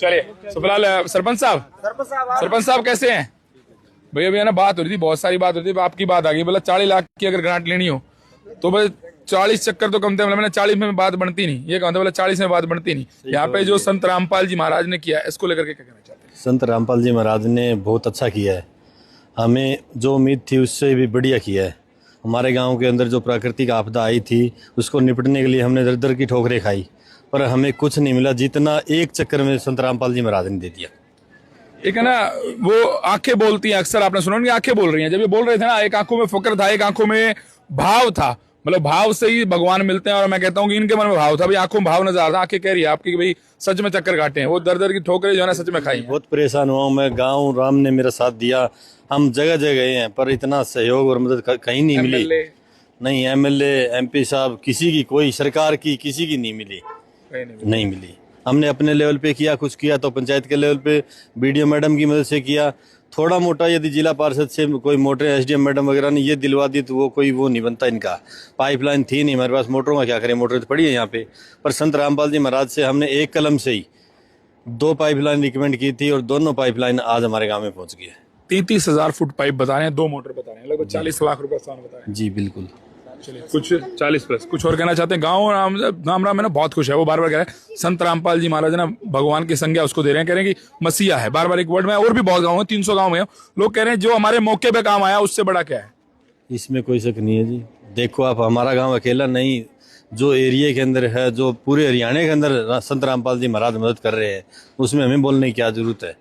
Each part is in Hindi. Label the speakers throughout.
Speaker 1: चलिए तो फिलहाल सरपंच साहब कैसे हैं भैया? भैया ना बात हो रही थी, बहुत सारी बात हो रही थी, आपकी बात आ गई। बोला 40 लाख की अगर ग्रांट लेनी हो तो भाई 40 चक्कर तो कम थे। मैंने 40 में बात बनती नहीं, ये कहा था। बोला 40 में बात बनती नहीं। यहाँ पे जो संत रामपाल जी महाराज ने किया, इसको लेकर के क्या कहना चाहते हैं?
Speaker 2: संत रामपाल जी महाराज ने बहुत अच्छा किया है। हमें जो उम्मीद थी उससे भी बढ़िया किया है। हमारे गांव के अंदर जो प्राकृतिक आपदा आई थी उसको निपटने के लिए हमने दर दर की ठोकरें खाई, पर हमें कुछ नहीं मिला जितना एक चक्कर में संत रामपाल जी महाराज ने दे दिया।
Speaker 1: एक है ना, वो आंखें बोलती हैं, अक्सर आपने सुना, उनकी आंखें बोल रही हैं। जब ये बोल रहे थे ना, एक आंखों में फक्र था, एक आंखों में भाव था। मतलब भाव से ही भगवान मिलते हैं, और मैं कहता हूँ कि इनके मन में भाव था। भाई आंखों में भाव नजर आ रहा था, आंखें कह रही है आपकी भाई सच में चक्कर काटे हैं। वो दर दर की ठोकरें जो है ना सच में खाई।
Speaker 2: बहुत परेशान हुआ हूँ मैं। गाँव राम ने मेरा साथ दिया, हम जगह जगह गए हैं, पर इतना सहयोग और मदद कहीं नहीं मिली। नहीं, एमएलए एमपी साहब किसी की, कोई सरकार की किसी की नहीं मिली, नहीं मिली। हमने अपने लेवल पे किया, कुछ किया तो पंचायत के लेवल पे बीडीओ मैडम की मदद से किया। थोड़ा मोटा यदि जिला पार्षद से कोई मोटर एसडीएम मैडम वगैरह ने ये दिलवा दी तो वो कोई वो नहीं बनता इनका। पाइपलाइन थी नहीं हमारे पास, मोटरों का क्या करें, मोटर तो पड़ी है यहाँ पे। पर संत रामपाल जी महाराज से हमने एक कलम से ही 2 पाइपलाइन रिकमेंड की थी, और दोनों पाइपलाइन आज हमारे गाँव में पहुंच गई है।
Speaker 1: 33,000 फुट पाइप बता रहे हैं, 2 मोटर बता रहे हैं, लगभग 40 लाख रुपए स्थान बता रहे हैं।
Speaker 2: जी बिल्कुल।
Speaker 1: चलिए कुछ 40 प्लस कुछ और कहना चाहते हैं? गाँव राम है ना, बहुत खुश है। वो बार बार कह रहे हैं संत रामपाल जी महाराज ना भगवान की संज्ञा उसको दे रहे हैं, कह रहे हैं कि मसीहा है। बार बार एक वर्ड में, और भी बहुत गाँव है, 300 गाँव में लोग कह रहे हैं जो हमारे मौके पे काम आया उससे बड़ा क्या है?
Speaker 2: इसमें कोई शक नहीं है जी। देखो आप, हमारा गांव अकेला नहीं, जो एरिया के अंदर है, जो पूरे हरियाणा के अंदर संत रामपाल जी महाराज मदद कर रहे हैं, उसमें हमें बोलने की क्या जरूरत है।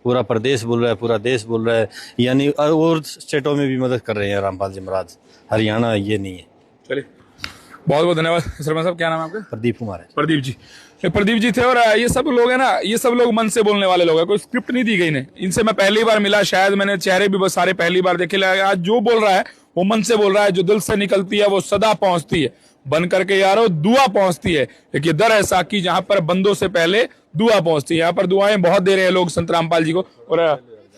Speaker 2: पूरा प्रदेश बोल रहा है, पूरा देश बोल रहा है, यानी और स्टेटों में भी मदद कर रहे हैं रामपाल जी महाराज। हरियाणा ये नहीं है।
Speaker 1: चलिए बहुत बहुत धन्यवाद सरपंच साहब। क्या नाम है आपका?
Speaker 2: प्रदीप कुमार है।
Speaker 1: प्रदीप जी। प्रदीप जी थे। और ये सब लोग है ना, ये सब लोग मन से बोलने वाले लोग हैं, कोई स्क्रिप्ट नहीं दी गई ने। इनसे मैं पहली बार मिला, शायद मैंने चेहरे भी बस सारे पहली बार देखे। आज जो बोल रहा है वो मन से बोल रहा है, जो दिल से निकलती है वो सदा पहुंचती है। बन करके यारो दुआ पहुंचती है। देखिए दर ऐसा कि जहां पर बंदों से पहले दुआ पहुंचती है। यहाँ पर दुआएं बहुत दे रहे हैं लोग संत रामपाल जी को। और